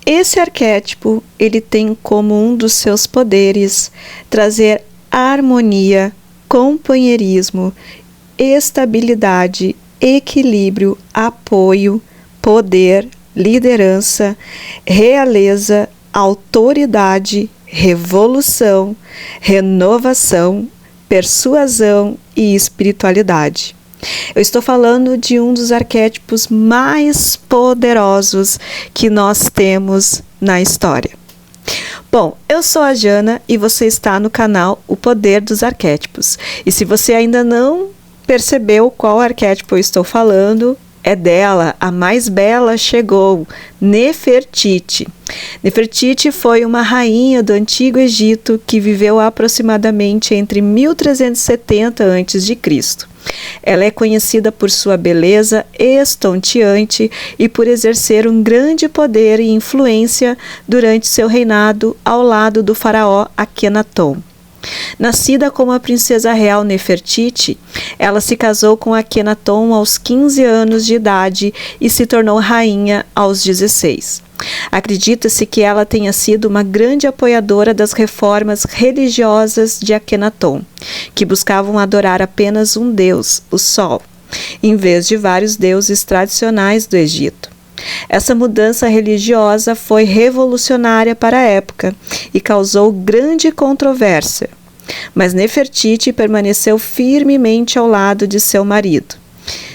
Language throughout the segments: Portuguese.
Esse arquétipo, ele tem como um dos seus poderes trazer harmonia, companheirismo, estabilidade, equilíbrio, apoio, poder, liderança, realeza, autoridade, revolução, renovação, persuasão e espiritualidade. Eu estou falando de um dos arquétipos mais poderosos que nós temos na história. Bom, eu sou a Jana e você está no canal O Poder dos Arquétipos. E se você ainda não percebeu qual arquétipo eu estou falando, é dela, a mais bela chegou, Nefertiti. Nefertiti foi uma rainha do Antigo Egito que viveu aproximadamente entre 1370 a.C. Ela é conhecida por sua beleza estonteante e por exercer um grande poder e influência durante seu reinado ao lado do faraó Akenaton. Nascida como a princesa real Nefertiti, ela se casou com Akenaton aos 15 anos de idade e se tornou rainha aos 16. Acredita-se que ela tenha sido uma grande apoiadora das reformas religiosas de Akenaton, que buscavam adorar apenas um deus, o Sol, em vez de vários deuses tradicionais do Egito. Essa mudança religiosa foi revolucionária para a época e causou grande controvérsia, mas Nefertiti permaneceu firmemente ao lado de seu marido.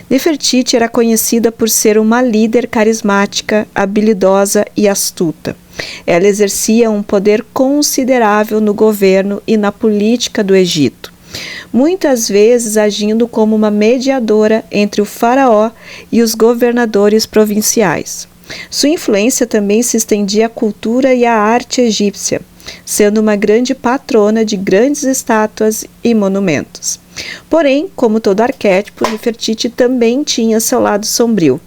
Nefertiti era conhecida por ser uma líder carismática, habilidosa e astuta. Ela exercia um poder considerável no governo e na política do Egito, muitas vezes agindo como uma mediadora entre o faraó e os governadores provinciais. Sua influência também se estendia à cultura e à arte egípcia, sendo uma grande patrona de grandes estátuas e monumentos. Porém, como todo arquétipo, Nefertiti também tinha seu lado sombrio.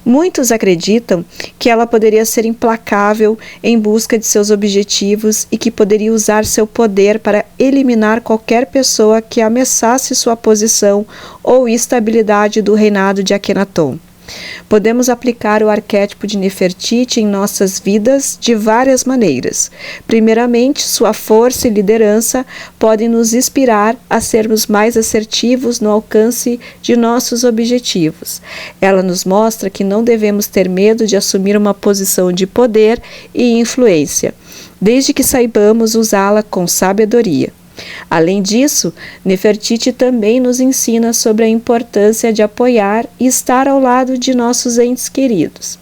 Muitos acreditam que ela poderia ser implacável em busca de seus objetivos e que poderia usar seu poder para eliminar qualquer pessoa que ameaçasse sua posição ou estabilidade do reinado de Akenaton. Podemos aplicar o arquétipo de Nefertiti em nossas vidas de várias maneiras. Primeiramente, sua força e liderança podem nos inspirar a sermos mais assertivos no alcance de nossos objetivos. Ela nos mostra que não devemos ter medo de assumir uma posição de poder e influência, desde que saibamos usá-la com sabedoria. Além disso, Nefertiti também nos ensina sobre a importância de apoiar e estar ao lado de nossos entes queridos.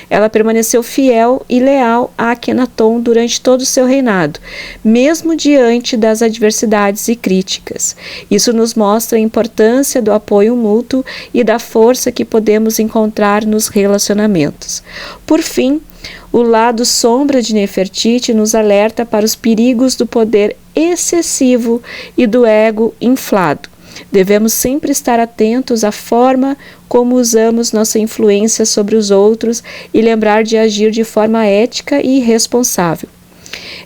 Ela permaneceu fiel e leal a Akenaton durante todo o seu reinado, mesmo diante das adversidades e críticas. Isso nos mostra a importância do apoio mútuo e da força que podemos encontrar nos relacionamentos. Por fim, o lado sombra de Nefertiti nos alerta para os perigos do poder excessivo e do ego inflado. Devemos sempre estar atentos à forma como usamos nossa influência sobre os outros e lembrar de agir de forma ética e responsável.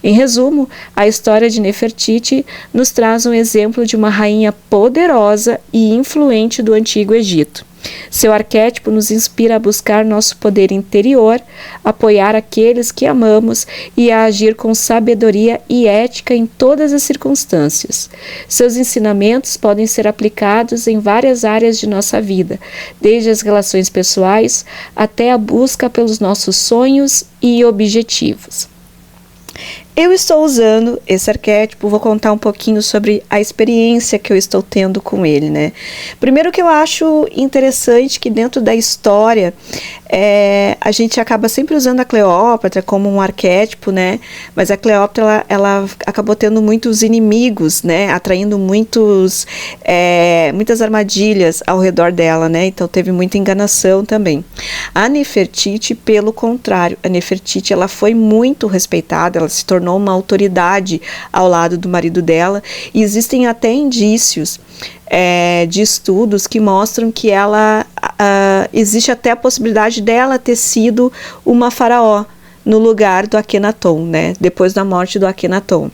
Em resumo, a história de Nefertiti nos traz um exemplo de uma rainha poderosa e influente do Antigo Egito. Seu arquétipo nos inspira a buscar nosso poder interior, apoiar aqueles que amamos e a agir com sabedoria e ética em todas as circunstâncias. Seus ensinamentos podem ser aplicados em várias áreas de nossa vida, desde as relações pessoais até a busca pelos nossos sonhos e objetivos. Eu estou usando esse arquétipo, vou contar um pouquinho sobre a experiência que eu estou tendo com ele, né? Primeiro que eu acho interessante que dentro da história a gente acaba sempre usando a Cleópatra como um arquétipo, né? Mas a Cleópatra, ela acabou tendo muitos inimigos, né? Atraindo muitas armadilhas ao redor dela, né? Então teve muita enganação também. A Nefertiti, pelo contrário, a Nefertiti, ela foi muito respeitada, ela se tornou uma autoridade ao lado do marido dela, e existem até indícios de estudos que mostram que ela existe até a possibilidade dela ter sido uma faraó no lugar do Akenaton, né? Depois da morte do Akenaton.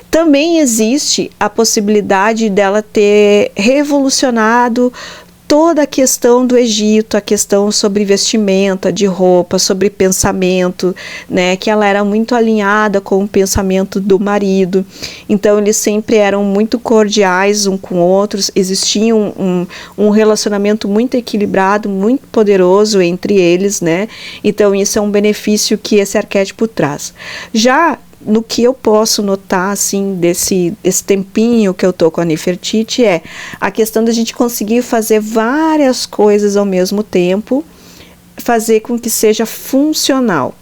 Também existe a possibilidade dela ter revolucionado toda a questão do Egito, a questão sobre vestimenta, de roupa, sobre pensamento, né, que ela era muito alinhada com o pensamento do marido. Então eles sempre eram muito cordiais um com outros, existia um relacionamento muito equilibrado, muito poderoso entre eles, né? Então isso é um benefício que esse arquétipo traz. Já no que eu posso notar, assim, desse tempinho que eu tô com a Nefertiti, é a questão da gente conseguir fazer várias coisas ao mesmo tempo, fazer com que seja funcional.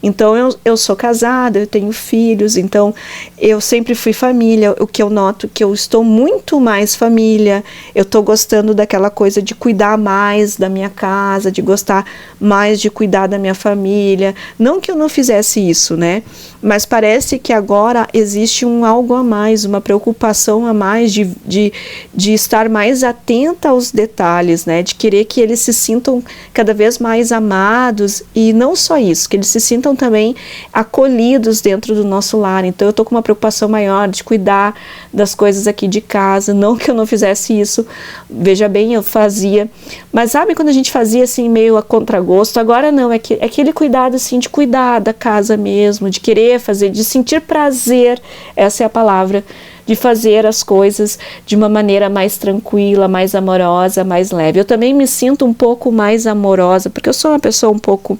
Então eu sou casada, eu tenho filhos, então eu sempre fui família. O que eu noto que eu estou muito mais família, eu estou gostando daquela coisa de cuidar mais da minha casa, de gostar mais de cuidar da minha família. Não que eu não fizesse isso, né? Mas parece que agora existe algo a mais, uma preocupação a mais de estar mais atenta aos detalhes, né? De querer que eles se sintam cada vez mais amados, e não só isso, que eles se sintam também acolhidos dentro do nosso lar. Então eu tô com uma preocupação maior de cuidar das coisas aqui de casa. Não que eu não fizesse isso, veja bem, eu fazia, mas sabe quando a gente fazia assim meio a contragosto? Agora não, é aquele cuidado assim de cuidar da casa mesmo, de querer fazer, de sentir prazer, essa é a palavra, de fazer as coisas de uma maneira mais tranquila, mais amorosa, mais leve. Eu também me sinto um pouco mais amorosa, porque eu sou uma pessoa um pouco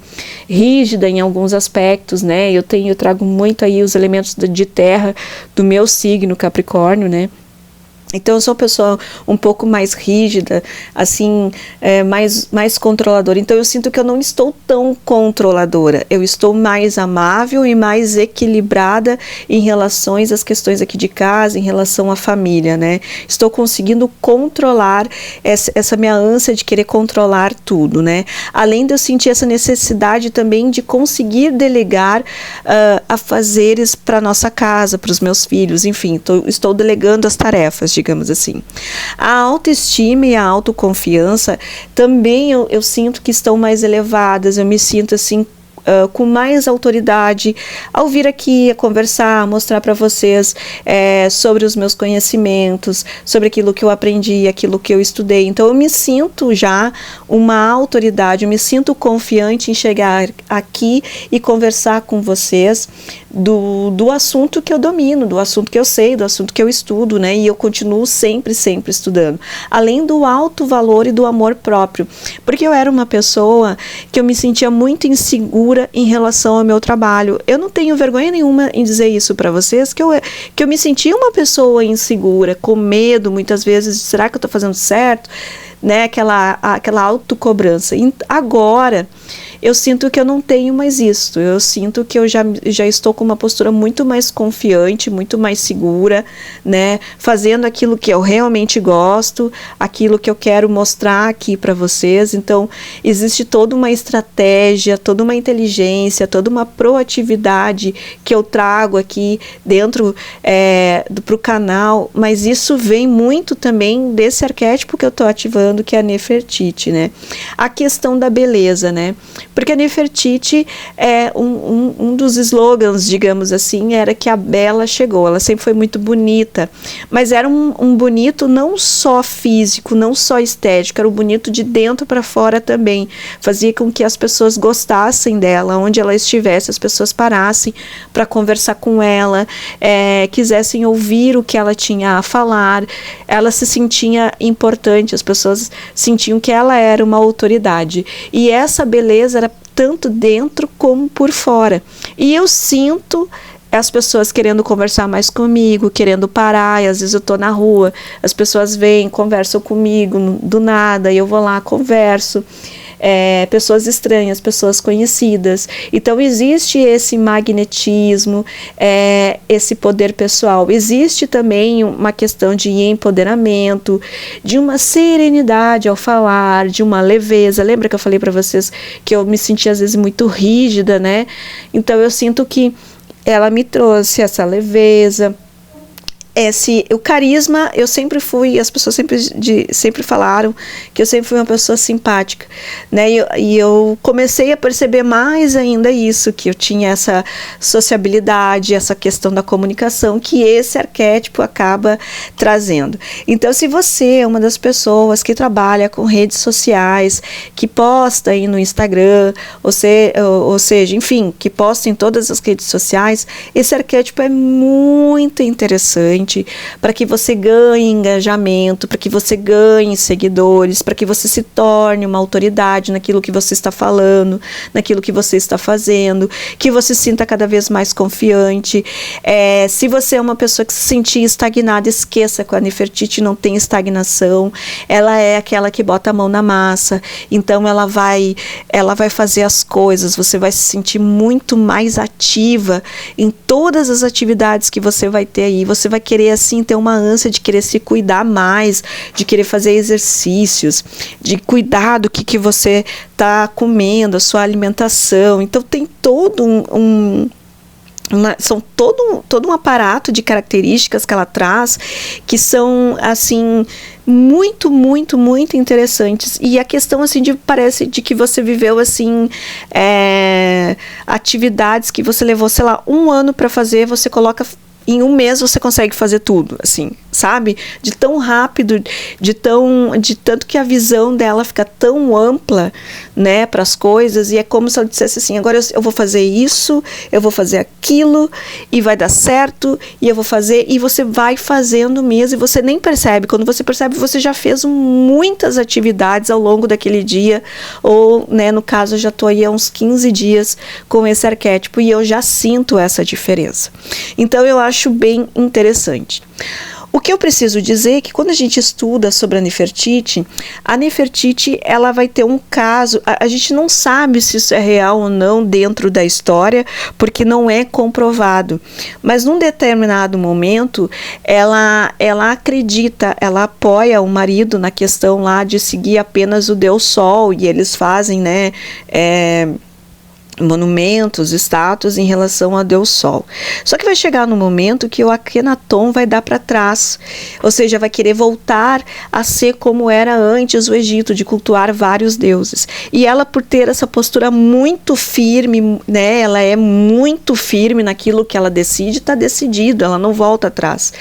rígida em alguns aspectos, né? Eu trago muito aí os elementos de terra do meu signo Capricórnio, né? Então eu sou uma pessoa um pouco mais rígida, assim, mais controladora. Então eu sinto que eu não estou tão controladora. Eu estou mais amável e mais equilibrada em relação às questões aqui de casa, em relação à família, né? Estou conseguindo controlar essa minha ânsia de querer controlar tudo, né? Além de eu sentir essa necessidade também de conseguir delegar afazeres para nossa casa, para os meus filhos, enfim, estou delegando as tarefas, digamos assim. A autoestima e a autoconfiança também eu sinto que estão mais elevadas, eu me sinto assim com mais autoridade ao vir aqui a conversar, a mostrar para vocês sobre os meus conhecimentos, sobre aquilo que eu aprendi, aquilo que eu estudei. Então eu me sinto já uma autoridade, eu me sinto confiante em chegar aqui e conversar com vocês do assunto que eu domino, do assunto que eu sei, do assunto que eu estudo, né? E eu continuo sempre estudando. Além do alto valor e do amor próprio. Porque eu era uma pessoa que eu me sentia muito insegura em relação ao meu trabalho. Eu não tenho vergonha nenhuma em dizer isso para vocês, que eu me sentia uma pessoa insegura, com medo, muitas vezes, será que eu estou fazendo certo? Né? Aquela autocobrança. Agora, eu sinto que eu não tenho mais isso. Eu sinto que eu já estou com uma postura muito mais confiante, muito mais segura, né? Fazendo aquilo que eu realmente gosto, aquilo que eu quero mostrar aqui para vocês. Então, existe toda uma estratégia, toda uma inteligência, toda uma proatividade que eu trago aqui dentro pro canal, mas isso vem muito também desse arquétipo que eu estou ativando, que é a Nefertiti, né? A questão da beleza, né? Porque a Nefertiti é um dos slogans, digamos assim, era que a bela chegou. Ela sempre foi muito bonita, mas era um bonito não só físico, não só estético, era um bonito de dentro para fora também. Fazia com que as pessoas gostassem dela, onde ela estivesse, as pessoas parassem para conversar com ela, quisessem ouvir o que ela tinha a falar. Ela se sentia importante, as pessoas sentiam que ela era uma autoridade. E essa beleza era tanto dentro como por fora. E eu sinto as pessoas querendo conversar mais comigo, querendo parar, e às vezes eu tô na rua, as pessoas vêm, conversam comigo do nada, e eu vou lá, converso. Pessoas estranhas, pessoas conhecidas. Então existe esse magnetismo, esse poder pessoal. Existe também uma questão de empoderamento, de uma serenidade ao falar, de uma leveza. Lembra que eu falei para vocês que eu me sentia às vezes muito rígida, né? Então eu sinto que ela me trouxe essa leveza, o carisma, eu sempre fui, as pessoas sempre falaram que eu sempre fui uma pessoa simpática, né? E eu comecei a perceber mais ainda isso, que eu tinha essa sociabilidade, essa questão da comunicação, que esse arquétipo acaba trazendo. Então, se você é uma das pessoas que trabalha com redes sociais, que posta aí no Instagram, ou seja, enfim, que posta em todas as redes sociais, esse arquétipo é muito interessante para que você ganhe engajamento, para que você ganhe seguidores, para que você se torne uma autoridade naquilo que você está falando, naquilo que você está fazendo, que você se sinta cada vez mais confiante. Se você é uma pessoa que se sentir estagnada, esqueça que a Nefertiti não tem estagnação, ela é aquela que bota a mão na massa, então ela vai fazer as coisas, você vai se sentir muito mais ativa em todas as atividades que você vai ter aí, você vai querer assim ter uma ânsia de querer se cuidar mais, de querer fazer exercícios, de cuidar do que você está comendo, a sua alimentação. Então tem todo todo um aparato de características que ela traz que são assim muito, muito, muito interessantes. E a questão assim parece de que você viveu assim atividades que você levou, sei lá, 1 ano para fazer, você coloca em 1 mês, você consegue fazer tudo, assim, sabe? De tão rápido, de tanto que a visão dela fica tão ampla, né, para as coisas, e é como se ela dissesse assim, agora eu vou fazer isso, eu vou fazer aquilo, e vai dar certo, e eu vou fazer, e você vai fazendo mesmo, e você nem percebe. Quando você percebe, você já fez muitas atividades ao longo daquele dia, ou, né, no caso, eu já estou aí há uns 15 dias com esse arquétipo, e eu já sinto essa diferença. Então, eu acho bem interessante. O que eu preciso dizer é que quando a gente estuda sobre a Nefertiti ela vai ter um caso, a gente não sabe se isso é real ou não dentro da história, porque não é comprovado, mas num determinado momento ela acredita, ela apoia o marido na questão lá de seguir apenas o Deus Sol, e eles fazem, né, monumentos, estátuas em relação a Deus Sol. Só que vai chegar no momento que o Akhenaton vai dar para trás, ou seja, vai querer voltar a ser como era antes o Egito, de cultuar vários deuses. E ela, por ter essa postura muito firme, né, ela é muito firme naquilo que ela decide, está decidido, ela não volta atrás.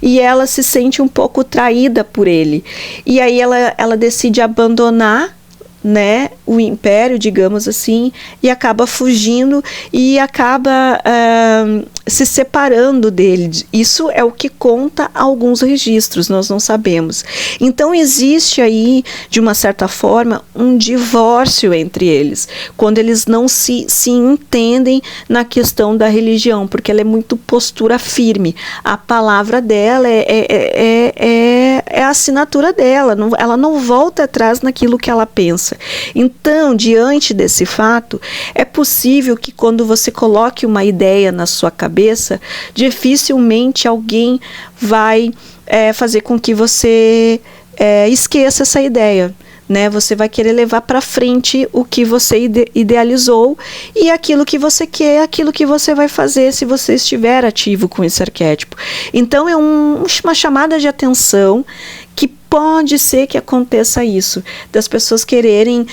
E ela se sente um pouco traída por ele. E aí ela decide abandonar, né, o império, digamos assim, e acaba fugindo e acaba se separando dele. Isso é o que conta alguns registros, nós não sabemos. Então existe aí, de uma certa forma, um divórcio entre eles, quando eles não se entendem na questão da religião, porque ela é muito postura firme. A palavra dela é a assinatura dela, ela não volta atrás naquilo que ela pensa. Então, diante desse fato, é possível que quando você coloque uma ideia na sua cabeça, dificilmente alguém vai fazer com que você esqueça essa ideia, né? Você vai querer levar para frente o que você idealizou, e aquilo que você quer, aquilo que você vai fazer se você estiver ativo com esse arquétipo. Então é uma chamada de atenção que pode ser que aconteça isso, das pessoas quererem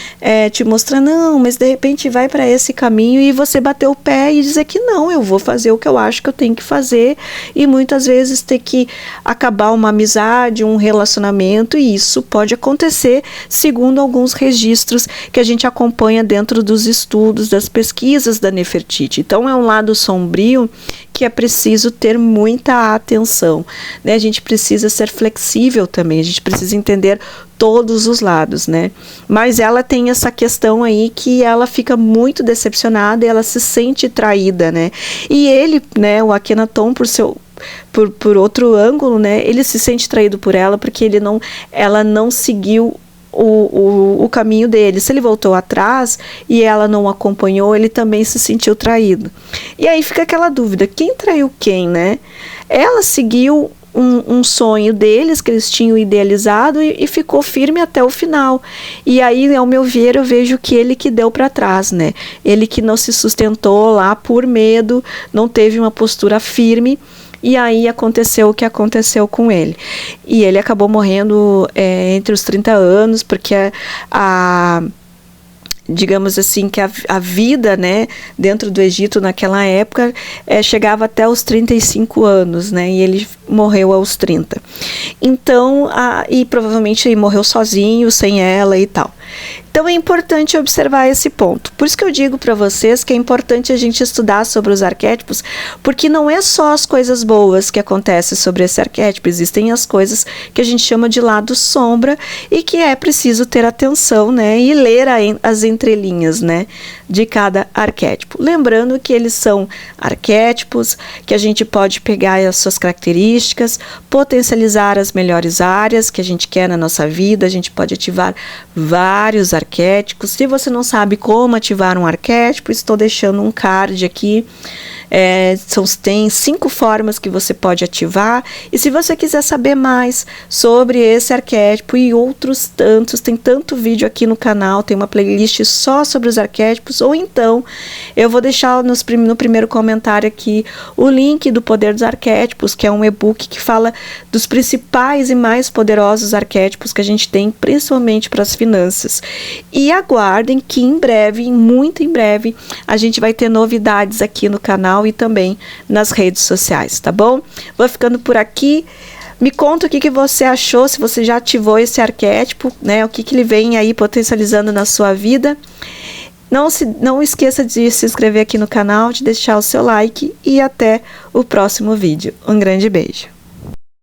te mostrar, não, mas de repente vai para esse caminho, e você bater o pé e dizer que não, eu vou fazer o que eu acho que eu tenho que fazer, e muitas vezes ter que acabar uma amizade, um relacionamento, e isso pode acontecer segundo alguns registros que a gente acompanha dentro dos estudos, das pesquisas da Nefertiti. Então é um lado sombrio que é preciso ter muita atenção, né? A gente precisa ser flexível também, a gente precisa entender todos os lados, né? Mas ela tem essa questão aí que ela fica muito decepcionada e ela se sente traída, né? E ele, né, o Akhenaton, por outro ângulo, né, ele se sente traído por ela porque ela não seguiu o caminho dele. Se ele voltou atrás e ela não acompanhou, ele também se sentiu traído. E aí fica aquela dúvida, quem traiu quem, né? Ela seguiu um sonho deles, que eles tinham idealizado, e ficou firme até o final. E aí, ao meu ver, eu vejo que ele que deu para trás, né? Ele que não se sustentou lá por medo, não teve uma postura firme, e aí aconteceu o que aconteceu com ele. E ele acabou morrendo entre os 30 anos, porque digamos assim, que a vida, né, dentro do Egito naquela época chegava até os 35 anos, né, e ele morreu aos 30. Então, e provavelmente ele morreu sozinho, sem ela e tal. Então é importante observar esse ponto. Por isso que eu digo para vocês que é importante a gente estudar sobre os arquétipos, porque não é só as coisas boas que acontecem sobre esse arquétipo, existem as coisas que a gente chama de lado sombra e que é preciso ter atenção, né, e ler as entrelinhas, né, de cada arquétipo. Lembrando que eles são arquétipos, que a gente pode pegar as suas características, potencializar as melhores áreas que a gente quer na nossa vida, a gente pode ativar vários arquétipos. Se você não sabe como ativar um arquétipo, estou deixando um card aqui. Tem 5 formas que você pode ativar, e se você quiser saber mais sobre esse arquétipo e outros tantos, tem tanto vídeo aqui no canal, tem uma playlist só sobre os arquétipos, ou então eu vou deixar no primeiro comentário aqui o link do Poder dos Arquétipos, que é um e-book que fala dos principais e mais poderosos arquétipos que a gente tem, principalmente para as finanças. E aguardem que em breve, muito em breve, a gente vai ter novidades aqui no canal e também nas redes sociais, tá bom? Vou ficando por aqui. Me conta o que você achou, se você já ativou esse arquétipo, né? O que ele vem aí potencializando na sua vida. Não esqueça de se inscrever aqui no canal, de deixar o seu like e até o próximo vídeo. Um grande beijo.